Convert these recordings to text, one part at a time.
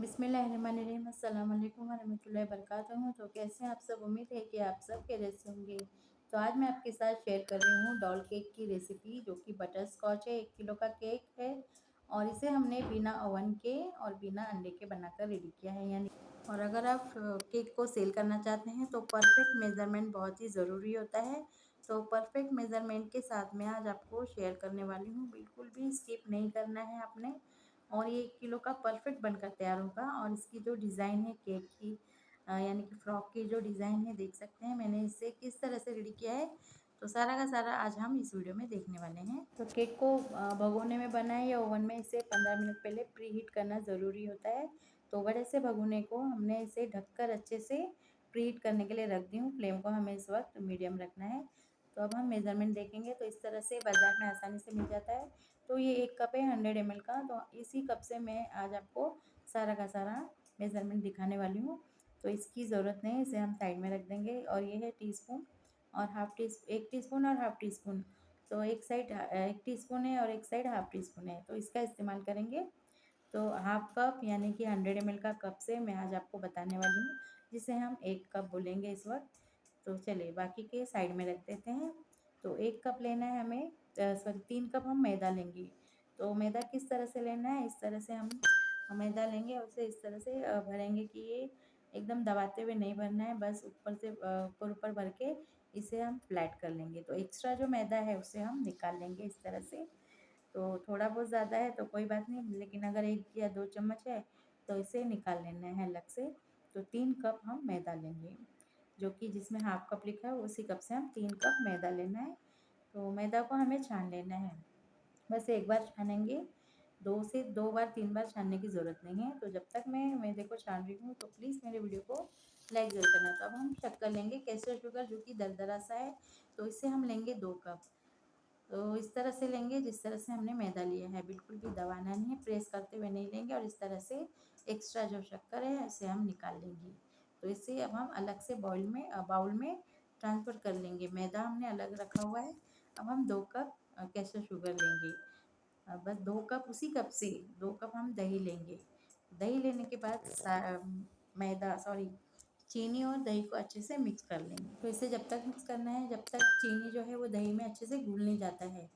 बिस्मिल्लाहिर्रहमानिर्रहीम अस्सलाम वालेकुम वरहमतुल्लाहि वबरकातुहू। तो कैसे हैं आप सब? उम्मीद है कि आप सब खैरियत से होंगे। तो आज मैं आपके साथ शेयर कर रही हूँ डॉल केक की रेसिपी, जो कि बटर स्कॉच है। 1 किलो का केक है और इसे हमने बिना ओवन के और बिना अंडे के बनाकर रेडी किया है। यानी और अगर आप केक को सेल करना चाहते हैं तो परफेक्ट मेज़रमेंट बहुत ही ज़रूरी होता है। तो परफेक्ट मेज़रमेंट के साथ मैं आज आपको शेयर करने वाली हूँ, बिल्कुल भी स्किप नहीं करना है आपने। और ये 1 किलो का परफेक्ट बनकर तैयार होगा। और इसकी जो डिज़ाइन है केक की, यानी कि फ्रॉक की जो डिज़ाइन है, देख सकते हैं मैंने इसे किस तरह से रेडी किया है। तो सारा का सारा आज हम इस वीडियो में देखने वाले हैं। तो केक को भगोने में बनाए या ओवन में, इसे 15 मिनट पहले प्री हीट करना ज़रूरी होता है। तो बड़े से भगोने को हमने इसे ढककर अच्छे से प्री हीट करने के लिए रख दी हूँ। फ्लेम को हमें इस वक्त मीडियम रखना है। तो अब हम मेज़रमेंट देखेंगे तो इस तरह से बाज़ार में आसानी से मिल जाता है। तो ये 1 कप है 100 ml का। तो इसी कप से मैं आज आपको सारा का सारा मेज़रमेंट दिखाने वाली हूँ। तो इसकी ज़रूरत नहीं है, इसे हम साइड में रख देंगे। और ये है टीस्पून और 1 टीस्पून और हाफ़ टीस्पून। तो एक साइड 1 टीस्पून है और एक साइड हाफ़ टीस्पून है, तो इसका इस्तेमाल करेंगे। तो हाफ़ कप यानी कि 100 ml का कप से मैं आज आपको बताने वाली हूँ, जिसे हम 1 कप बोलेंगे इस वक्त। तो चलिए बाकी के साइड में रख देते हैं। तो 1 कप लेना है हमें, सॉरी 3 कप हम मैदा लेंगे। तो मैदा किस तरह से लेना है, इस तरह से हम मैदा लेंगे और उसे इस तरह से भरेंगे कि ये एकदम दबाते हुए नहीं भरना है, बस ऊपर से ऊपर ऊपर भर के इसे हम फ्लैट कर लेंगे। तो एक्स्ट्रा जो मैदा है उसे हम निकाल लेंगे इस तरह से। तो थोड़ा बहुत ज़्यादा है तो कोई बात नहीं, लेकिन अगर 1 या 2 चम्मच है तो इसे निकाल लेना है अलग से। तो 3 कप हम मैदा लेंगे, जो कि जिसमें हाफ़ कप लिखा है उसी कप से हम 3 कप मैदा लेना है। तो मैदा को हमें छान लेना है, बस एक बार छानेंगे, 2 से 2 बार 3 बार छानने की ज़रूरत नहीं है। तो जब तक मैं मैदे को छान रही हूँ तो प्लीज़ मेरे वीडियो को लाइक ज़रूर करना। तो अब हम शक्कर लेंगे, केसर शुगर, जो कि दरदरा सा है। तो इसे हम लेंगे 2 कप। तो इस तरह से लेंगे जिस तरह से हमने मैदा लिया है, बिल्कुल भी दबाना नहीं है, प्रेस करते हुए नहीं लेंगे। और इस तरह से एक्स्ट्रा जो शक्कर है इसे हम निकाल लेंगे। तो इसे अब हम अलग से बाउल में ट्रांसफ़र कर लेंगे। मैदा हमने अलग रखा हुआ है। अब हम 2 कप केसर शुगर लेंगे। बस 2 कप, उसी कप से 2 कप हम दही लेंगे। दही लेने के बाद मैदा सॉरी चीनी और दही को अच्छे से मिक्स कर लेंगे। तो इसे जब तक मिक्स करना है जब तक चीनी जो है वो दही में अच्छे से घुल नहीं जाता है।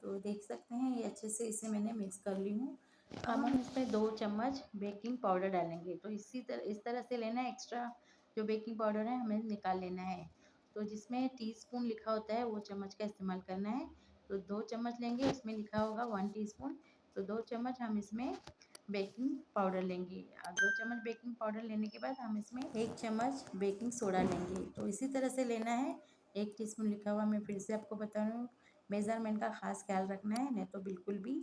तो देख सकते हैं ये अच्छे से इसे मैंने मिक्स कर ली हूँ। अब हम इसमें 2 चम्मच बेकिंग पाउडर डालेंगे। तो इस तरह से लेना है, एक्स्ट्रा जो बेकिंग पाउडर है हमें निकाल लेना है। तो जिसमें टीस्पून लिखा होता है वो चम्मच का इस्तेमाल करना है। तो 2 चम्मच लेंगे, उसमें लिखा होगा 1 टीस्पून। तो 2 चम्मच हम इसमें बेकिंग पाउडर लेंगे। 2 चम्मच बेकिंग पाउडर लेने के बाद हम इसमें 1 चम्मच बेकिंग सोडा लेंगे। तो इसी तरह से लेना है, 1 टीस्पून लिखा हुआ, मैं फिर से आपको बता रही हूँ। मेज़रमेंट का ख़ास ख्याल रखना है, नहीं तो बिल्कुल भी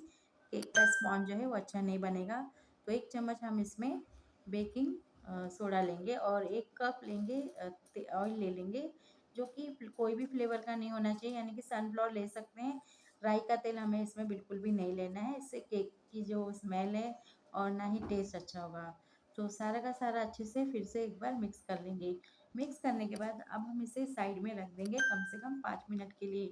केक का स्पॉन्ज जो है वो अच्छा नहीं बनेगा। तो 1 चम्मच हम इसमें बेकिंग सोडा लेंगे और 1 कप लेंगे ऑयल ले लेंगे, जो कि कोई भी फ्लेवर का नहीं होना चाहिए, यानी कि सनफ्लावर ले सकते हैं। राई का तेल हमें इसमें बिल्कुल भी नहीं लेना है, इससे केक की जो स्मेल है और ना ही टेस्ट अच्छा होगा। तो सारा का सारा अच्छे से फिर से एक बार मिक्स कर लेंगे। मिक्स करने के बाद अब हम इसे साइड में रख देंगे कम से कम 5 मिनट के लिए।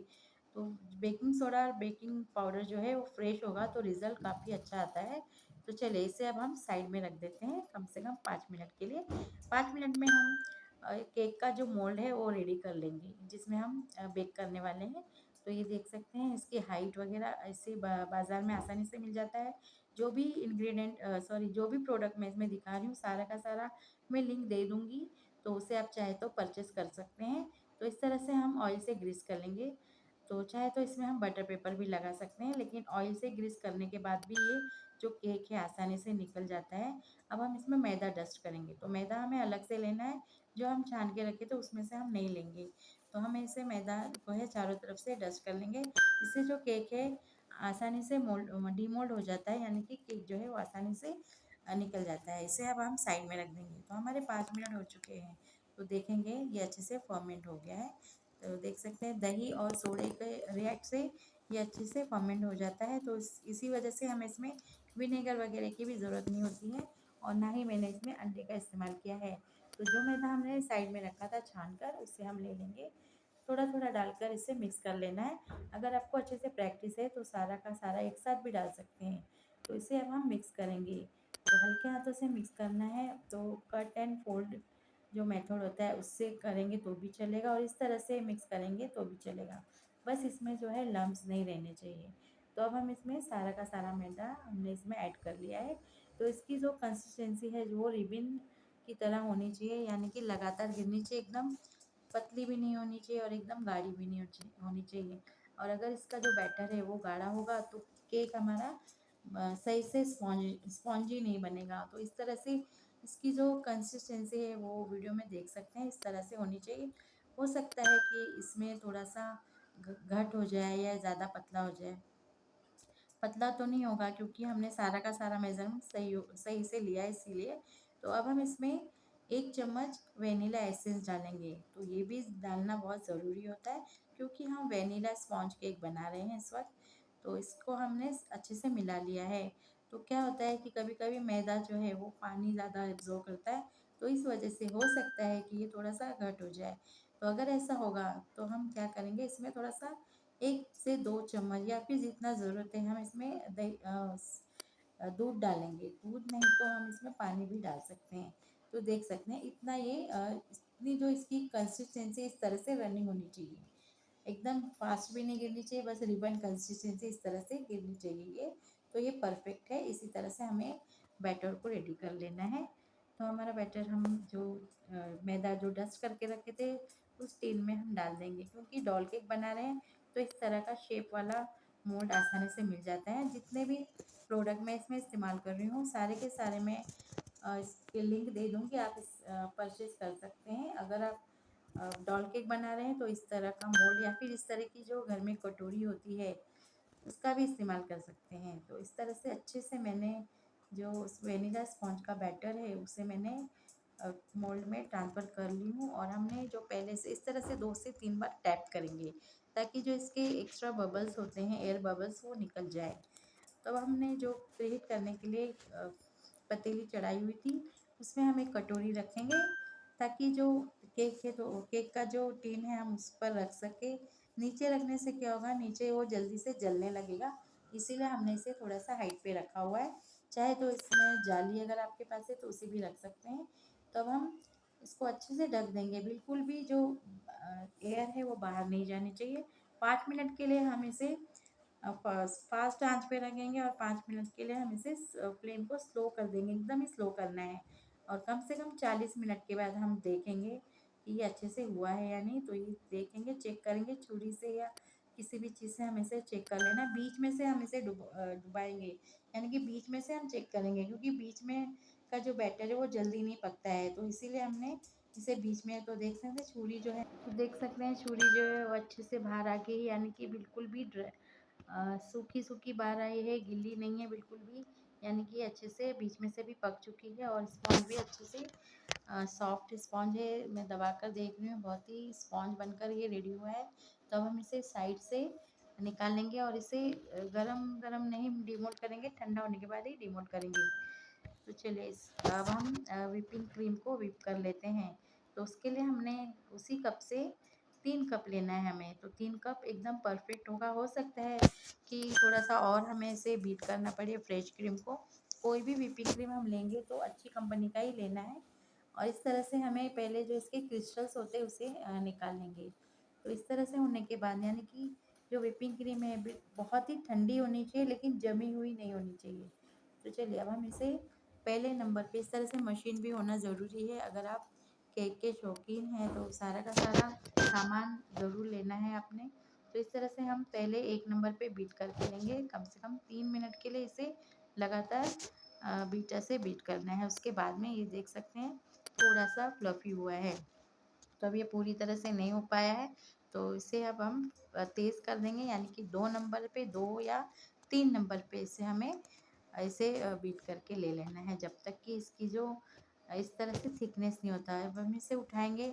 तो बेकिंग सोडा और बेकिंग पाउडर जो है वो फ्रेश होगा तो रिज़ल्ट काफ़ी अच्छा आता है। तो चलिए इसे अब हम साइड में रख देते हैं कम से कम 5 मिनट के लिए। 5 मिनट में हम केक का जो मोल्ड है वो रेडी कर लेंगे, जिसमें हम बेक करने वाले हैं। तो ये देख सकते हैं इसकी हाइट वगैरह ऐसे बाज़ार में आसानी से मिल जाता है। जो भी जो भी प्रोडक्ट मैं इसमें दिखा रही हूँ सारा का सारा मैं लिंक दे दूँगी, तो उसे आप चाहे तो परचेज़ कर सकते हैं। तो इस तरह से हम ऑयल से ग्रीस कर लेंगे। तो चाहे तो इसमें हम बटर पेपर भी लगा सकते हैं, लेकिन ऑयल से ग्रीस करने के बाद भी ये जो केक है आसानी से निकल जाता है। अब हम इसमें मैदा डस्ट करेंगे। तो मैदा हमें अलग से लेना है, जो हम छान के रखे थे उसमें से हम नहीं लेंगे। तो हमें इसे मैदा को है चारों तरफ से डस्ट कर लेंगे। इससे जो केक है आसानी से डीमोल्ड हो जाता है, यानी कि केक जो है वो आसानी से निकल जाता है। इसे अब हम साइड में रख देंगे। तो हमारे 5 मिनट हो चुके हैं। तो देखेंगे ये अच्छे से फर्मेंट हो गया है। तो देख सकते हैं दही और सोडे के रिएक्ट से ये अच्छे से फर्मेंट हो जाता है। तो इसी वजह से हमें इसमें विनेगर वगैरह की भी ज़रूरत नहीं होती है, और ना ही मैंने इसमें अंडे का इस्तेमाल किया है। तो जो मैदा हमने साइड में रखा था छान कर, उसे हम ले लेंगे। थोड़ा थोड़ा डालकर इसे मिक्स कर लेना है। अगर आपको अच्छे से प्रैक्टिस है तो सारा का सारा एक साथ भी डाल सकते हैं। तो इसे अब हम मिक्स करेंगे। तो तो हल्के हाथों से मिक्स करना है। तो कट एंड फोल्ड जो मेथड होता है उससे करेंगे तो भी चलेगा, और इस तरह से मिक्स करेंगे तो भी चलेगा। बस इसमें जो है लम्स नहीं रहने चाहिए। तो अब हम इसमें सारा का सारा मैदा हमने इसमें ऐड कर लिया है। तो इसकी जो कंसिस्टेंसी है वो रिबिन की तरह होनी चाहिए, यानी कि लगातार गिरनी चाहिए, एकदम पतली भी नहीं होनी चाहिए और एकदम गाढ़ी भी नहीं होनी चाहिए। और अगर इसका जो बैटर है वो गाढ़ा होगा तो केक हमारा सही से स्पॉन्जी नहीं बनेगा। तो इस तरह से इसकी जो कंसिस्टेंसी है वो वीडियो में देख सकते हैं, इस तरह से होनी चाहिए। हो सकता है कि इसमें थोड़ा सा घट हो जाए या ज़्यादा पतला हो जाए। पतला तो नहीं होगा क्योंकि हमने सारा का सारा मेज़रमेंट सही से लिया है इसीलिए। तो अब हम इसमें 1 चम्मच वेनिला एसेंस डालेंगे। तो ये भी डालना बहुत ज़रूरी होता है क्योंकि हम वेनिला स्पॉन्ज केक बना रहे हैं इस वक़्त। तो इसको हमने अच्छे से मिला लिया है। तो क्या होता है कि कभी-कभी मैदा जो है वो पानी ज़्यादा एब्ज़ॉर्ब करता है, तो इस वज़ह से हो सकता है कि ये थोड़ा-सा घट हो जाए। तो अगर ऐसा होगा तो हम क्या करेंगे, इसमें थोड़ा-सा 1 से 2 चम्मच या फिर जितना ज़रूरत है हम इसमें दूध डालेंगे। दूध नहीं तो हम इसमें पानी भी डाल सकते हैं। तो देख सकते हैं इतना ये इतनी जो इसकी कंसिस्टेंसी इस तरह से रनिंग होनी चाहिए। एकदम फास्ट भी नहीं गिरनी चाहिए, बस रिबन कंसिस्टेंसी इस तरह से गिरनी चाहिए ये। तो ये परफेक्ट है। इसी तरह से हमें बैटर को रेडी कर लेना है। तो हमारा बैटर हम जो मैदा जो डस्ट करके रखे थे उस टिन में हम डाल देंगे, क्योंकि डॉल केक बना रहे हैं तो इस तरह का शेप वाला मोल्ड आसानी से मिल जाता है। जितने भी प्रोडक्ट मैं इसमें इस्तेमाल कर रही हूँ सारे के सारे मैं इसके लिंक दे दूँगी, आप इस परचेज़ कर सकते हैं। अगर आप डॉल केक बना रहे हैं तो इस तरह का मोल्ड या फिर इस तरह की जो घर में कटोरी होती है उसका भी इस्तेमाल कर सकते हैं। तो इस तरह से अच्छे से मैंने जो उस वेनिला स्पॉन्ज का बैटर है उसे मैंने मोल्ड में ट्रांसफ़र कर ली हूँ, और हमने जो पहले से इस तरह से 2 से 3 बार टैप करेंगे ताकि जो इसके एक्स्ट्रा बबल्स होते हैं, एयर बबल्स, वो निकल जाए। तब हमने जो प्रीहीट करने के लिए पतीली चढ़ाई हुई थी उसमें हम एक कटोरी रखेंगे ताकि जो केक है तो केक का जो टिन है हम उस पर रख सकें। नीचे रखने से क्या होगा, नीचे वो जल्दी से जलने लगेगा, इसीलिए हमने इसे थोड़ा सा हाइट पे रखा हुआ है। चाहे तो इसमें जाली अगर आपके पास है तो उसे भी रख सकते हैं। तो अब हम इसको अच्छे से ढक देंगे, बिल्कुल भी जो एयर है वो बाहर नहीं जानी चाहिए। 5 मिनट के लिए हम इसे फास्ट आंच पे रखेंगे और 5 मिनट के लिए हम इसे फ्लेम को स्लो कर देंगे, एकदम ही स्लो करना है। और कम से कम 40 मिनट के बाद हम देखेंगे कि ये अच्छे से हुआ है या नहीं। तो ये देखेंगे, चेक करेंगे छुरी से या किसी भी चीज़ से हम इसे चेक कर लेना। बीच में से हम इसे डुबाएंगे, यानी कि बीच में से हम चेक करेंगे, क्योंकि बीच में का जो बैटर है वो जल्दी नहीं पकता है, तो इसीलिए हमने इसे बीच में। तो देख सकते हैं छुरी जो है, तो देख सकते हैं छुरी जो है वो अच्छे से बाहर आ गई, यानी कि बिल्कुल भी सूखी सूखी बाहर आई है, गिल्ली नहीं है बिल्कुल भी, यानी कि अच्छे से बीच में से भी पक चुकी है। और स्पॉन्ज भी अच्छे से सॉफ्ट स्पॉन्ज है, मैं दबा कर देख रही हूँ, बहुत ही स्पॉन्ज बनकर ये रेडी हुआ है। तो अब हम इसे साइड से निकाल लेंगे और इसे गरम गरम नहीं डिमोल्ड करेंगे, ठंडा होने के बाद ही डिमोल्ड करेंगे। तो चलिए अब हम व्हिपिंग क्रीम को व्हिप कर लेते हैं। तो उसके लिए हमने उसी कप से 3 कप लेना है हमें, तो 3 कप एकदम परफेक्ट होगा। हो सकता है कि थोड़ा-सा और हमें इसे बीट करना पड़े फ्रेश क्रीम को। कोई भी व्हिपिंग क्रीम हम लेंगे तो अच्छी कंपनी का ही लेना है। और इस तरह से हमें पहले जो इसके क्रिस्टल्स होते हैं उसे निकाल लेंगे। तो इस तरह से होने के बाद, यानी कि जो व्हिपिंग क्रीम है बहुत ही ठंडी होनी चाहिए लेकिन जमी हुई नहीं होनी चाहिए। तो चलिए अब हम इसे पहले नंबर पे, इस तरह से मशीन भी होना ज़रूरी है। अगर आप केक के शौकीन हैं तो सारा का सारा सामान ज़रूर लेना है आपने। तो इस तरह से हम पहले 1 नंबर पे बीट करके लेंगे, कम से कम 3 मिनट के लिए इसे लगातार बीटर से बीट करना है। उसके बाद में ये देख सकते हैं थोड़ा-सा फ्लफ़ी हुआ है। तो अब ये पूरी तरह से नहीं हो पाया है, तो इसे अब हम तेज़ कर देंगे, यानी कि 2 नंबर पे, 2 या 3 नंबर पे इसे हमें ऐसे बीट करके ले लेना है, जब तक कि इसकी जो इस तरह से थिकनेस नहीं होता है। अब हम इसे उठाएँगे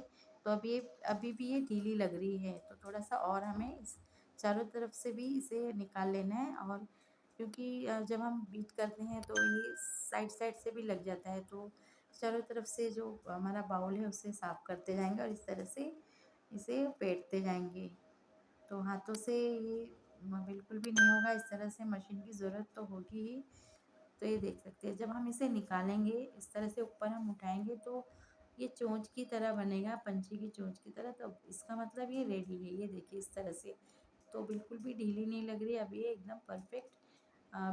तो अब ये अभी भी ये ढीली लग रही है, तो थोड़ा-सा और हमें इस चारों तरफ से भी इसे निकाल लेना है। और क्योंकि जब हम बीट करते हैं तो ये साइड-साइड से भी लग जाता है, तो चारों तरफ से जो हमारा बाउल है उसे साफ़ करते जाएँगे और इस तरह से इसे फेंटते जाएँगे। तो हाथों से ये बिल्कुल भी नहीं होगा, इस तरह से मशीन की ज़रूरत तो होगी ही। तो ये देख सकते हैं, जब हम इसे निकालेंगे इस तरह से ऊपर हम उठाएंगे तो ये चोंच की तरह बनेगा, पंछी की चोंच की तरह। तो इसका मतलब ये रेडी है। ये देखिए इस तरह से, तो बिल्कुल भी ढीली नहीं लग रही। अब ये एकदम परफेक्ट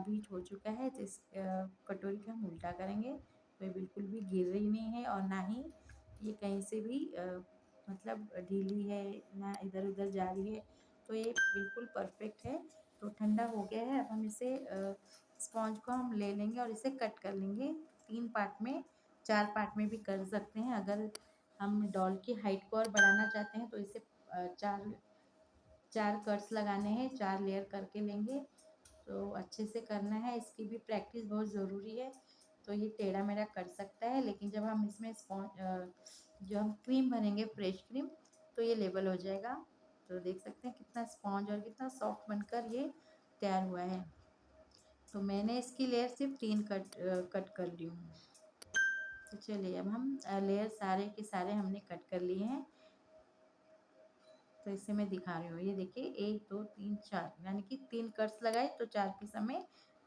बीट हो चुका है। तो इस कटोरी को हम उल्टा करेंगे तो ये बिल्कुल भी गिर रही नहीं है, और ना ही ये कहीं से भी मतलब ढीली है, ना इधर उधर जा रही है। तो ये बिल्कुल परफेक्ट है। तो ठंडा हो गया है। अब हम इसे स्पॉन्ज को हम ले लेंगे और इसे कट कर लेंगे 3 पार्ट में, 4 पार्ट में भी कर सकते हैं। अगर हम डॉल की हाइट को और बढ़ाना चाहते हैं तो इसे 4 कट्स लगाने हैं, 4 लेयर करके लेंगे। तो अच्छे से करना है, इसकी भी प्रैक्टिस बहुत ज़रूरी है। तो ये टेढ़ा मेढ़ा कर सकता है, लेकिन जब हम इसमें जो हम क्रीम भरेंगे फ्रेश क्रीम, तो ये लेवल हो जाएगा। तो देख सकते हैं कितना स्पॉन्ज और कितना सॉफ्ट बनकर ये तैयार हुआ है। तो मैंने इसकी लेयर सिर्फ 3 कट कर ली हूँ। तो चलिए अब हम लेयर सारे के सारे हमने कट कर लिए हैं। तो इसे मैं दिखा रही हूँ। ये देखिए 1 2 3 4, यानी कि 3 कट्स लगाए तो 4 पीस हमें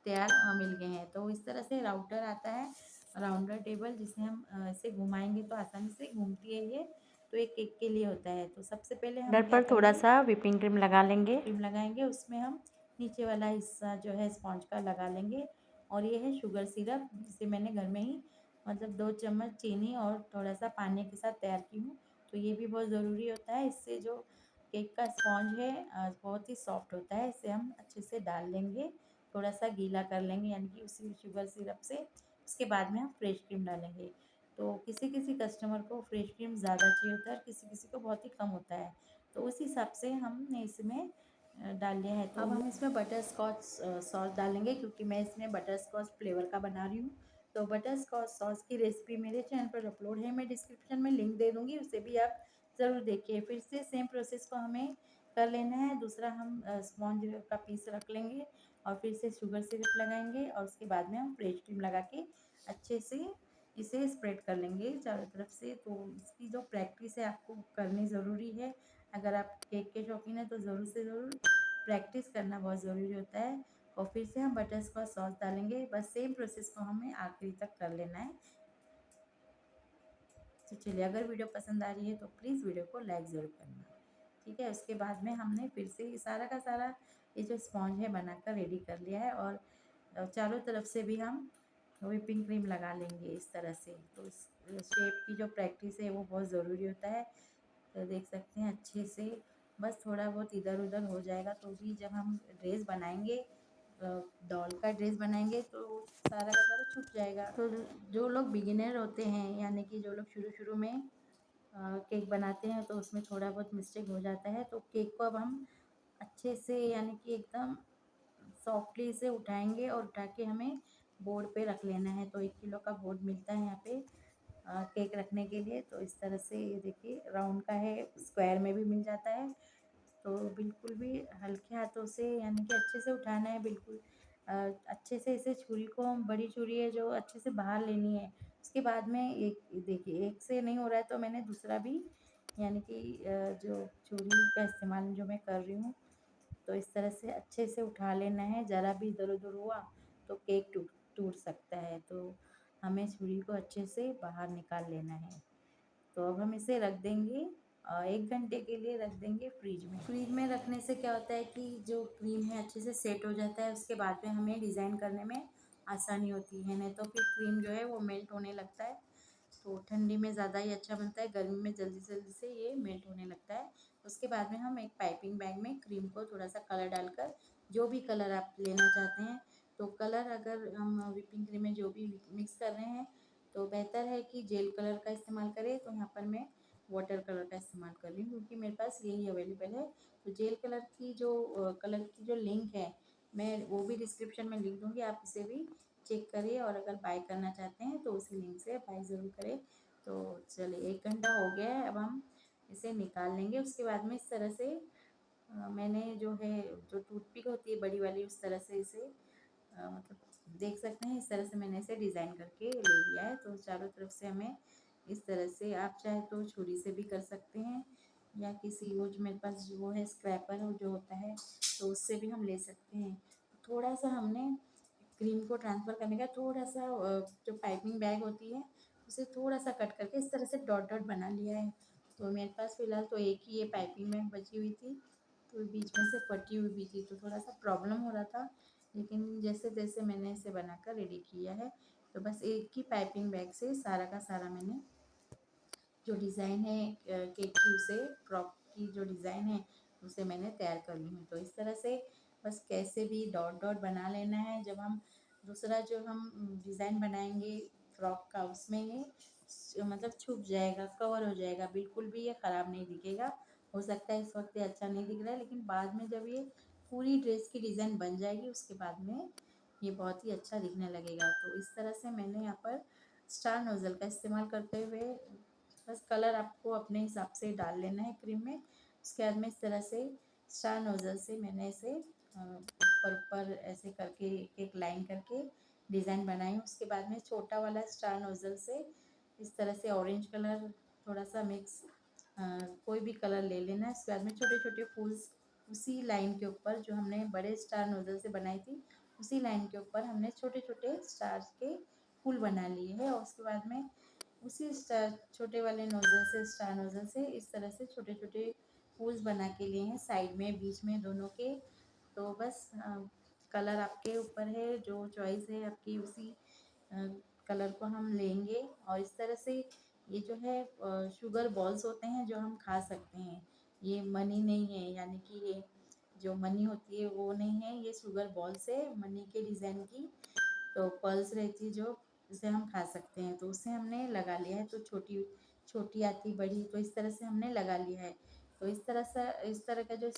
तैयार मिल गए हैं। तो इस तरह से राउटर आता है, राउंडर टेबल, जिसे हम इसे घुमाएंगे तो आसानी से घूमती है ये। तो एक केक के लिए होता है। तो सबसे पहले हम डर क्या पर थोड़ा करेंगे, सा व्हिपिंग क्रीम लगा लेंगे। क्रीम लगाएंगे, उसमें हम नीचे वाला हिस्सा जो है स्पॉन्ज का लगा लेंगे। और ये है शुगर सिरप, जिसे मैंने घर में ही मतलब 2 चम्मच चीनी और थोड़ा सा पानी के साथ तैयार की हूँ। तो ये भी बहुत ज़रूरी होता है। इससे जो केक का स्पॉन्ज है बहुत ही सॉफ्ट होता है। इसे हम अच्छे से डाल लेंगे, थोड़ा सा गीला कर लेंगे, यानी कि उसी शुगर सिरप से। उसके बाद में हम फ्रेश क्रीम डालेंगे। तो किसी किसी कस्टमर को फ्रेश क्रीम ज़्यादा चाहिए होता है और किसी किसी को बहुत ही कम होता है। तो उस हिसाब से हमने इसमें डाल लिया है। तो अब हम इसमें बटर स्कॉच सॉस डालेंगे, क्योंकि मैं इसमें बटर स्कॉच फ्लेवर का बना रही हूँ। तो बटर स्कॉच सॉस की रेसिपी मेरे चैनल पर अपलोड है, मैं डिस्क्रिप्शन में लिंक दे दूँगी, उसे भी आप ज़रूर देखिए। फिर से सेम प्रोसेस को हमें कर लेना है। दूसरा हम स्पॉन्ज का पीस रख लेंगे और फिर से शुगर सिरप लगाएंगे, और उसके बाद में हम फ्रेश क्रीम लगा के अच्छे से इसे स्प्रेड कर लेंगे चारों तरफ से। तो इसकी जो प्रैक्टिस है आपको करनी ज़रूरी है। अगर आप केक के शौकीन हैं तो ज़रूर से ज़रूर प्रैक्टिस करना बहुत ज़रूरी होता है। और फिर से हम बटर स्कॉच सॉस डालेंगे। बस सेम प्रोसेस को हमें आखिरी तक कर लेना है। तो चलिए, अगर वीडियो पसंद आ रही है तो प्लीज़ वीडियो को लाइक ज़रूर करना, ठीक है। उसके बाद में हमने फिर से ये सारा का सारा ये जो स्पॉन्ज है बनाकर रेडी कर लिया है, और चारों तरफ से भी हम व्हिपिंग क्रीम लगा लेंगे इस तरह से। तो इस शेप की जो प्रैक्टिस है वो बहुत ज़रूरी होता है। तो देख सकते हैं अच्छे से, बस थोड़ा बहुत इधर उधर हो जाएगा तो भी जब हम ड्रेस बनाएंगे, डॉल का ड्रेस बनाएंगे, तो सारा का सारा छूट जाएगा। तो जो लोग बिगिनर होते हैं, यानी कि जो लोग शुरू शुरू में केक बनाते हैं, तो उसमें थोड़ा बहुत मिस्टेक हो जाता है। तो केक को अब हम अच्छे से, यानी कि एकदम सॉफ्टली इसे उठाएंगे और उठा के हमें बोर्ड पे रख लेना है। तो 1 किलो का बोर्ड मिलता है यहाँ पे केक रखने के लिए। तो इस तरह से ये देखिए राउंड का है, स्क्वायर में भी मिल जाता है। तो बिल्कुल भी हल्के हाथों से, यानी कि अच्छे से उठाना है बिल्कुल। अच्छे से इसे छुरी को, हम बड़ी छुरी है जो, अच्छे से बाहर लेनी है। उसके बाद में एक देखिए, एक से नहीं हो रहा है तो मैंने दूसरा भी, यानी कि जो छुरी का इस्तेमाल जो मैं कर रही हूँ, तो इस तरह से अच्छे से उठा लेना है। ज़रा भी इधर उधर हुआ तो केक टूट टूट सकता है। तो हमें छुरी को अच्छे से बाहर निकाल लेना है। तो अब हम इसे रख देंगे 1 घंटे के लिए रख देंगे फ्रिज में। फ्रिज में रखने से क्या होता है कि जो क्रीम है अच्छे से सेट हो जाता है। उसके बाद में हमें डिज़ाइन करने में आसानी होती है, नहीं तो फिर क्रीम जो है वो मेल्ट होने लगता है। तो ठंडी में ज़्यादा ही अच्छा बनता है, गर्मी में जल्दी जल्दी से ये मेल्ट होने लगता है। उसके बाद में हम एक पाइपिंग बैग में क्रीम को थोड़ा सा कलर डालकर, जो भी कलर आप लेना चाहते हैं, तो कलर अगर हम व्हिपिंग क्रीम में जो भी मिक्स कर रहे हैं, तो बेहतर है कि जेल कलर का इस्तेमाल करें। तो यहाँ पर मैं वाटर कलर का इस्तेमाल कर रही हूँ, क्योंकि मेरे पास यही अवेलेबल है। तो जेल कलर की जो कलर की जो लिंक है, मैं वो भी डिस्क्रिप्शन में लिख दूँगी, आप इसे भी चेक करिए। और अगर बाय करना चाहते हैं तो उसी लिंक से बाय ज़रूर करें। तो चलिए 1 घंटा हो गया है, अब हम इसे निकाल लेंगे। उसके बाद में इस तरह से मैंने जो है, जो टूथपिक होती है बड़ी वाली, उस तरह से इसे मतलब देख सकते हैं, इस तरह से मैंने इसे डिज़ाइन करके ले लिया है। तो चारों तरफ से हमें इस तरह से, आप चाहे तो छुरी से भी कर सकते हैं, या किसी वो जो मेरे पास वो है स्क्रैपर जो होता है, तो उससे भी हम ले सकते हैं। थोड़ा सा हमने क्रीम को ट्रांसफ़र करने का थोड़ा-सा जो पाइपिंग बैग होती है, उसे थोड़ा-सा कट करके इस तरह से डॉट डॉट बना लिया है। तो मेरे पास फ़िलहाल तो एक ही ये पाइपिंग बैग बची हुई थी, तो बीच में से फटी हुई भी थी, तो थोड़ा-सा प्रॉब्लम हो रहा था। लेकिन जैसे-तैसे मैंने इसे बनाकर रेडी किया है। तो बस एक ही पाइपिंग बैग से सारा का सारा मैंने जो डिज़ाइन है केक की, उसे फ्रॉक की जो डिज़ाइन है उसे मैंने तैयार कर ली हूँ। तो इस तरह से बस कैसे भी डॉट डॉट बना लेना है। जब हम दूसरा जो हम डिज़ाइन बनाएंगे फ्रॉक का, उसमें ये मतलब छुप जाएगा, कवर हो जाएगा, बिल्कुल भी ये ख़राब नहीं दिखेगा। हो सकता है इस वक्त ये अच्छा नहीं दिख रहा है, लेकिन बाद में जब ये पूरी ड्रेस की डिज़ाइन बन जाएगी उसके बाद में ये बहुत ही अच्छा दिखने लगेगा। तो इस तरह से मैंने यहाँ पर स्टार नोज़ल का इस्तेमाल करते हुए बस कलर आपको अपने हिसाब से डाल लेना है क्रीम में। उसके बाद में इस तरह से स्टार नोज़ल से मैंने इसे ऊपर ऊपर ऐसे करके एक लाइन करके डिज़ाइन बनाई। उसके बाद में छोटा वाला स्टार नोज़ल से इस तरह से ऑरेंज कलर थोड़ा सा मिक्स कोई भी कलर ले लेना है। उसके बाद में छोटे छोटे फूल्स उसी लाइन के ऊपर जो हमने बड़े स्टार नोज़ल से बनाई थी, उसी लाइन के ऊपर हमने छोटे छोटे स्टार्स के फूल बना लिए हैं। और उसके बाद में उसी स्टार छोटे वाले नोज़ल से स्टार नोज़ल से इस तरह से छोटे छोटे फूल्स बना के लिए हैं साइड में, बीच में, दोनों के। तो बस कलर आपके ऊपर है, जो चॉइस है आपकी उसी कलर को हम लेंगे। और इस तरह से ये जो है शुगर बॉल्स होते हैं जो हम खा सकते हैं। ये मनी नहीं है, यानी कि ये जो मनी होती है वो नहीं है, ये शुगर बॉल्स है मनी के डिज़ाइन की। तो पर्ल्स रहती है जो, उसे हम खा सकते हैं। तो उसे हमने लगा लिया है। तो छोटी छोटी आती बड़ी, तो इस तरह से हमने लगा लिया है। तो इस तरह का जो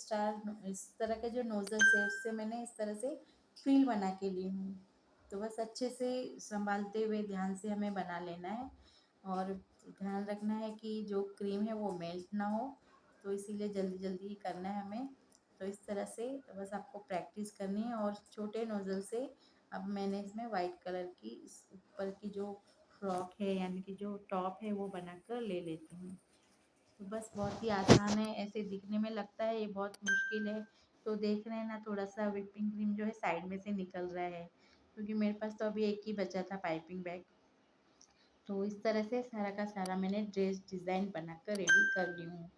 इस तरह का जो नोज़ल्स है उससे मैंने इस तरह से फ्रिल बना के ली हूँ। तो बस अच्छे से संभालते हुए ध्यान से हमें बना लेना है। और ध्यान रखना है कि जो क्रीम है वो मेल्ट ना हो, तो इसीलिए जल्दी जल्दी ही करना है हमें। तो इस तरह से बस आपको प्रैक्टिस करनी है। और छोटे नोज़ल से अब मैंने इसमें वाइट कलर की इस ऊपर की जो फ्रॉक है, यानी कि जो टॉप है, वो बनाकर ले लेती हूँ। तो बस बहुत ही आसान है, ऐसे दिखने में लगता है ये बहुत मुश्किल है। तो देख रहे हैं ना, थोड़ा सा व्हिपिंग क्रीम जो है साइड में से निकल रहा है, क्योंकि मेरे पास तो अभी एक ही बचा था पाइपिंग बैग। तो इस तरह से सारा का सारा मैंने ड्रेस डिज़ाइन बनाकर रेडी कर ली हूँ।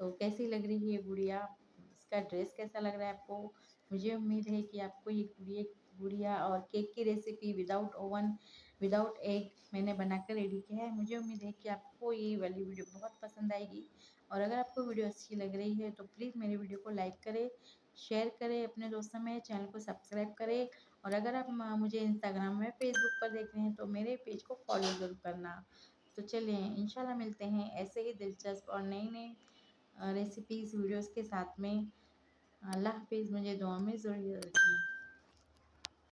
तो कैसी लग रही है ये गुड़िया? इसका ड्रेस कैसा लग रहा है आपको? मुझे उम्मीद है कि आपको ये गुड़िया और केक की recipe without oven, without egg मैंने बनाकर रेडी किया है। मुझे उम्मीद है कि आपको ये वाली वीडियो बहुत पसंद आएगी। और अगर आपको वीडियो अच्छी लग रही है तो प्लीज़ मेरी वीडियो को लाइक करें, शेयर करें अपने दोस्तों में, चैनल को सब्सक्राइब करें। और अगर आप मुझे इंस्टाग्राम में, फेसबुक पर देख रहे हैं तो मेरे पेज को फॉलो ज़रूर करना। तो चलिए इंशाल्लाह मिलते हैं ऐसे ही दिलचस्प और नई नई रेसिपीज़ वीडियोज़ के साथ में। अल्लाह हाफ़िज़, मुझे दुआ में ज़रूर याद रखें।